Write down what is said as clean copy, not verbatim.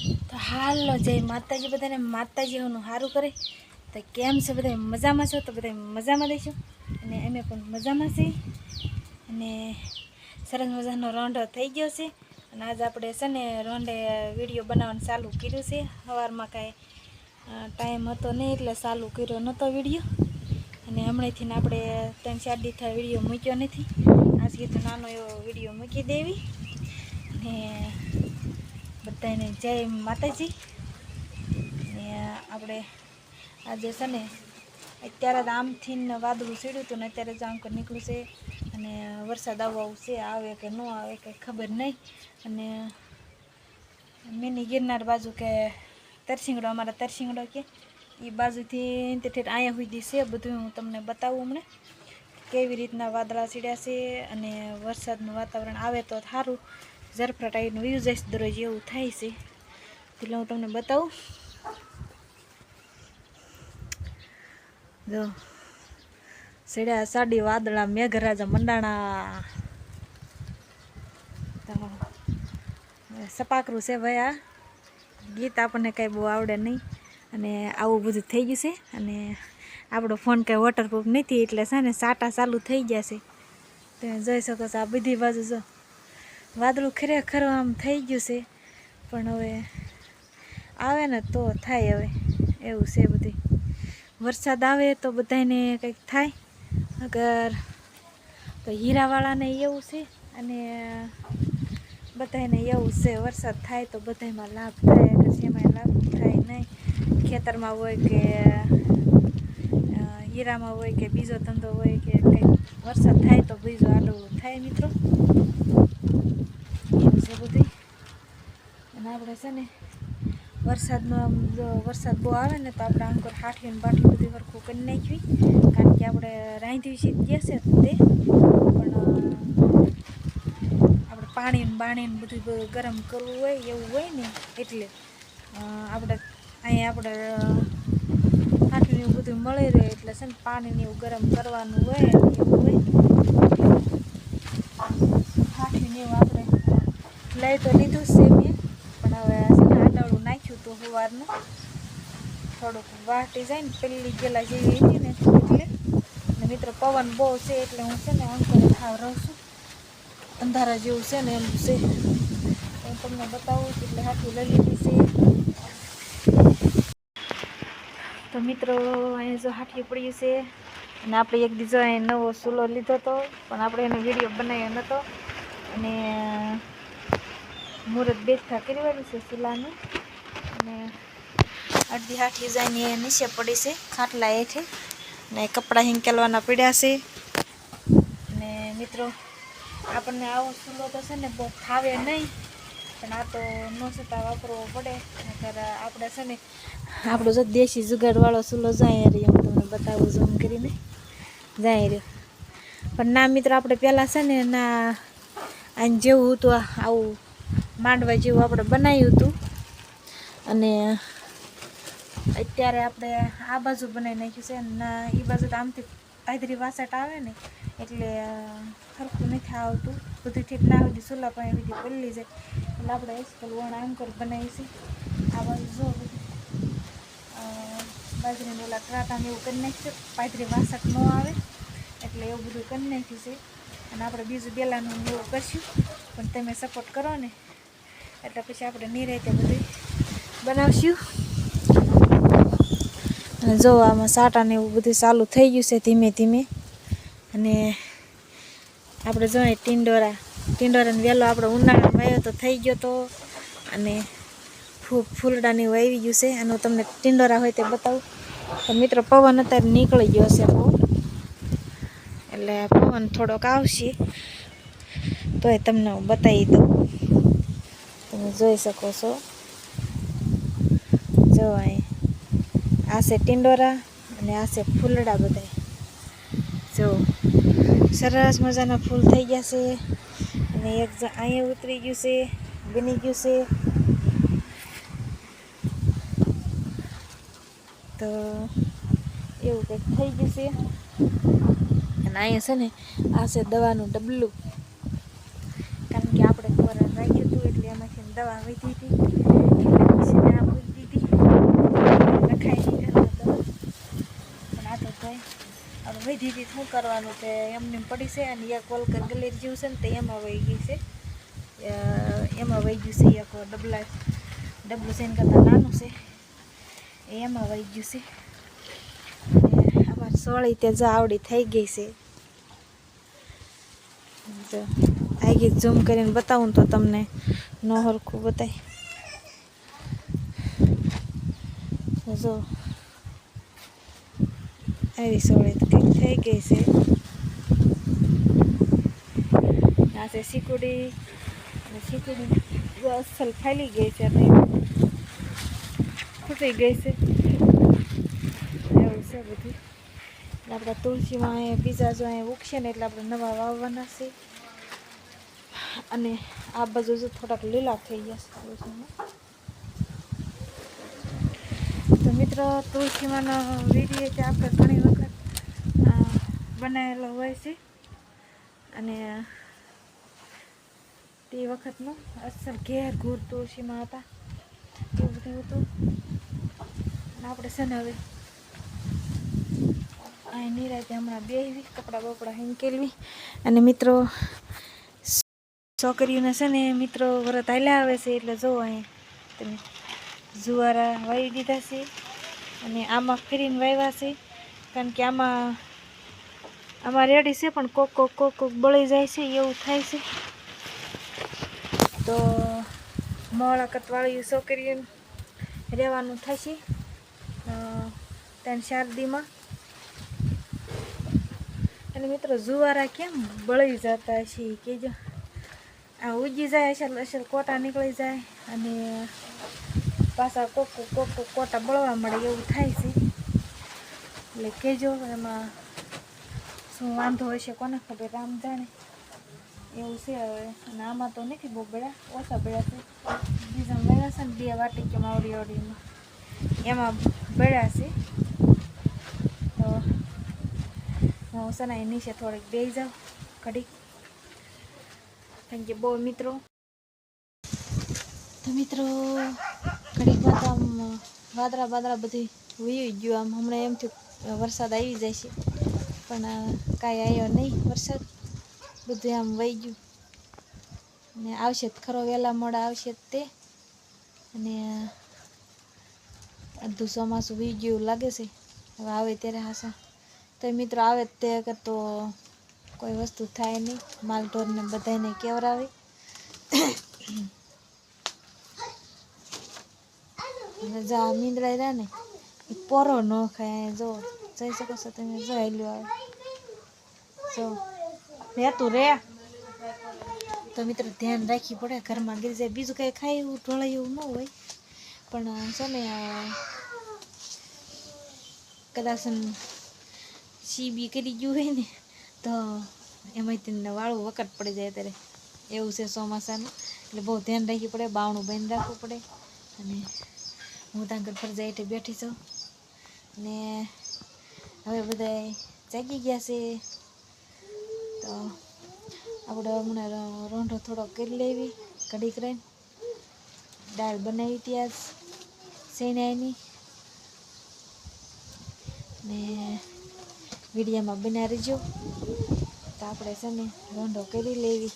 તો હાલો જય માતાજી, બધાને માતાજીનું સારું કરે. તો કેમ છે બધા? મજામાં છો? તો બધા મજામાં દેશો અને અમે પણ મજામાં છીએ. અને સરસ મજાનો રોંઢો થઈ ગયો છે. અને આજ આપણે છે ને રોંઢે વિડીયો બનાવવાનું ચાલુ કર્યું છે. સવારમાં કાંઈ ટાઈમ હતો નહીં એટલે ચાલુ કર્યો નહોતો વિડીયો. અને હમણાંથી આપણે 3-4 દી થાય વિડીયો મૂક્યો નથી. આજ કીધું નાનો એવો વિડીયો મૂકી દેવી. અને બધાને જય માતાજી. ને આપણે આજે છે ને અત્યારે જ આમથી વાદળું સીડ્યું હતું ને અત્યારે જ આંકર નીકળ્યું છે. અને વરસાદ આવવાનું છે, આવે કે ન આવે કંઈ ખબર નહીં. અને મિની ગિરનાર બાજુ કે તરસિંગડો, અમારા તરસિંગડો કે એ બાજુથી તે ઠેઠ અહીંયા સુધી છે. બધું હું તમને બતાવું હમણાં કેવી રીતના વાદળા સીડ્યા છે. અને વરસાદનું વાતાવરણ આવે તો સારું, ઝરફરાટ આવીને વ્યૂ જઈશ દરરોજ એવું થાય છે. એટલે હું તમને બતાવું. જો સીડ્યા સાડી વાદળા, મેઘરાજા મંડાણા. તો સપાકરું છે ભાઈ. આ ગીત આપણને કાંઈ બહુ આવડે નહીં. અને આવું બધું થઈ ગયું છે. અને આપણો ફોન કાંઈ વોટરપ્રૂફ નથી એટલે છે ને સાટા ચાલુ થઈ ગયા છે. તમે જોઈ શકો છો આ બધી બાજુ જો વાદળું ખરેખર આમ થઈ ગયું છે. પણ હવે આવે ને તો થાય, હવે એવું છે બધું. વરસાદ આવે તો બધાને કંઈક થાય. અગર તો હીરાવાળાને એવું છે અને બધાને એવું છે. વરસાદ થાય તો બધામાં લાભ થાય, અગર જેમાં લાભ થાય નહીં, ખેતરમાં હોય કે હીરામાં હોય કે બીજો ધંધો હોય કે કંઈક વરસાદ થાય તો બીજો આડું થાય મિત્રો. એવું છે બધું. અને આપણે છે ને વરસાદમાં જો વરસાદ બહુ આવે ને તો આપણે આમ કોઈ હાઠીને બાટલી બધી વરખું કરી નાખવી. કારણ કે આપણે રાંધી સીધી હશે તે પણ આપણે પાણીને બધું ગરમ કરવું હોય એવું હોય ને એટલે આપણે અહીંયા આપણે હાઠીને એવું બધું મળી રહે એટલે છે ને પાણીને એવું ગરમ કરવાનું હોય એવું હોય. હાઠીને એવું આપણે લઈ તો લીધું છે મેં, પણ હવે આડાળું નાખ્યું તો સવારનું થોડુંક વાટી જાય ને પેલી ગેલા જેવી હતી ને એટલે. અને મિત્રો પવન બહુ છે એટલે હું છે ને અંકરે થાવ રહું છું. અંધારા જેવું છે ને એમ છે. હું તમને બતાવું એટલે હાથી લઈ લીધી છે. તો મિત્રો અહીંયા જો હાથી પડ્યું છે. અને આપણે એક દીજો અહીં નવો ચૂલો લીધો હતો પણ આપણે એનો વિડીયો બનાવ્યો નહોતો. અને મુહૂર્ત બેઠા કરવાનું છે ચૂલાનું. અને અડધી હાથી જઈને નીચે પડી છે ખાટલા હેઠે. ને કપડાં હિંકેલવાના પડ્યા છે. અને મિત્રો આપણને આવો ચૂલો તો છે ને બહુ ફાવે નહીં, પણ આ તો ન છતાં વાપરવો પડે. નકર આપણે છે ને આપણો જો દેશી જુગાડવાળો ચૂલો જાય રહ્યો, હું તમને બતાવું ઝૂમ કરીને જાય રહ્યો. પણ ના મિત્રો આપણે પહેલાં છે ને ના આને જેવું હતું આવું માંડવા જેવું આપણે બનાવ્યું હતું. અને અત્યારે આપણે આ બાજુ બનાવી નાખ્યું છે. ના એ બાજુ તો આમથી પાથરી વાસટ આવે ને એટલે સરખું નથી આવતું. બધું ઠીક ના સુધી ચૂલા પાસે સુધી પલ્લી જાય એટલે આપણે એસકલ વણ આમ કરી બનાવીશું. આ બાજુ જો બધું બાજરીને ઓલા ટ્રાટાને એવું કરી નાખ્યું, પાથરી વાસટ ન આવે એટલે એવું બધું કરી નાખ્યું છે. અને આપણે બીજું બેલાનું એવું કરશું, પણ તમે સપોર્ટ કરો ને એટલે પછી આપણે નિરાંતે બધું બનાવશું. અને જો આમાં સાટાને એવું બધું ચાલુ થઈ ગયું છે ધીમે ધીમે. અને આપણે જોઈએ ટીંડોરાને વહેલો આપણે ઉનાળામાં વાવ્યો તો થઈ ગયો તો. અને ફૂલડાને એવું આવી ગયું છે. અને હું તમને ટીંડોરા હોય તે બતાવું. તો મિત્રો પવન અત્યારે નીકળી ગયો છે બહુ, એટલે પવન થોડોક આવશે તોય તમને હું બતાવી દઉં. તમે જોઈ શકો છો. જો અહીં આ છે ટીંડોરા અને આ છે ફૂલડા બધા. જો સરસ મજાના ફૂલ થઈ ગયા છે. અને એક અહીંયા ઉતરી ગયું છે, બની ગયું છે. તો એવું કંઈક થઈ ગયું છે. અને અહીંયા છે ને આ છે દવાનું ડબલું, કારણ કે આપણે ખોરાક રાખ્યું હતું એટલે એમાંથી દવા વધી હતી એટલે વિધિથી શું કરવાનું તે એમને પડી છે અને એક વોલકર ગલેરી જેવું છે ને તે એમાં વહી ગઈ છે, એમાં વહી ગયું છે. એક ડબલું છે એના કરતાં નાનું છે એમાં વહી ગયું છે. અમારી સોળી તે જો આવડી થઈ ગઈ છે. જો આગી ઝૂમ કરીને બતાવું તો તમને ન હરખું બતાય. જો આવી સોળી કંઈક થઈ ગઈ છે. આ છે શીકુડી, શીકુડી અસલ ફાલી ગઈ છે અને ફૂટી ગઈ છે. એવું છે બધું. આપણા તુલસીમાં અહીંયા બીજા જો અહીંયા ઉગશે ને એટલે આપણે નવા વાવવાના છે. અને આ બાજુ જો થોડાક લીલા થઈ ગયા છે તુલસીમાં. તો મિત્રો તુલસીમાંનો વિડીયો તે આપણે ઘણી વખત બનાવેલો હોય છે અને તે વખતનો અસર ઘેર ઘૂર તુલસીમાં હતા એવું બધું હતું. અને આપણે છે ને હવે અહીં નિરાતે હમણાં બેહવી, કપડાં બપડા હેંકેલવી. અને મિત્રો છોકરીઓને છે ને મિત્રો વરત હાલ્યા આવે છે એટલે જો અહીં તમે જુવારા વાવી દીધા છે અને આમાં ફેરીને વાવ્યા છે. કારણ કે આમાં રેડી છે પણ કોક બળી જાય છે એવું થાય છે. તો મોળાકતવાળી છોકરીઓને રહેવાનું થશે 3-4 દીમાં. અને મિત્રો જુવારા કેમ બળી જતા છે કહેજો. આ ઉગી જાય અસલ કોટા નીકળી જાય અને પાછા કોક કોટા બળવા મળે એવું થાય છે. એટલે કહેજો એમાં શું વાંધો હશે કોને ખબર, રામ જાણે. એવું છે હવે. અને આમાં તો નથી બહુ બળ્યા, ઓછા બળ્યા છે. બીજા બળ્યા છે ને 2 વાટી આવડીમાં એમાં બળ્યા છે. તો હું છે ને નીચે થોડીક બેસી જાઉં ઘડીક. કારણ કે બહુ મિત્રો ઘડીકમાં તો આમ વાદળા બધી વહી ગયું. આમ હમણાં એમ થયું વરસાદ આવી જાય છે પણ કાંઈ આવ્યો નહીં વરસાદ. બધું આમ વહી ગયું ને આવશે ખરો, વહેલા મોડા આવશે તે. અને અડધું ચોમાસું વહી ગયું લાગે છે. હવે આવે ત્યારે હાસા તો મિત્રો આવે તે કરતો કોઈ વસ્તુ થાય નહીં. માલઢોરને બધાને કેવરાવે. જા મીંદડા રહ્યા ને એ પોરો ન ખાય. જો જઈ શકો છો તમે, જો હેલું આવે જો રહેતું રે. તો મિત્રો ધ્યાન રાખવી પડે, ઘરમાં ગીરી જાય. બીજું કંઈ ખાય એવું ઢોળાય એવું ન હોય પણ છે ને કદાચ સીબી કરી ગયું હોય ને તો એમાં તેને વાળું વકટ પડી જાય ત્યારે એવું છે ચોમાસાનું. એટલે બહુ ધ્યાન રાખવું પડે, બાવણું બંધ રાખવું પડે. અને હું ત્યાં આગળ ફરજા હેઠે બેઠી છું ને હવે બધા જાગી ગયા છે. તો આપણે હમણાં રોંઢો થોડો કરી લેવી ઘડીક રહીને. દાળ બનાવી હતી આજ શેણાની ને વિડીયામાં બના રહીજો. તો આપણે છે ને રોંઢો કરી લેવી.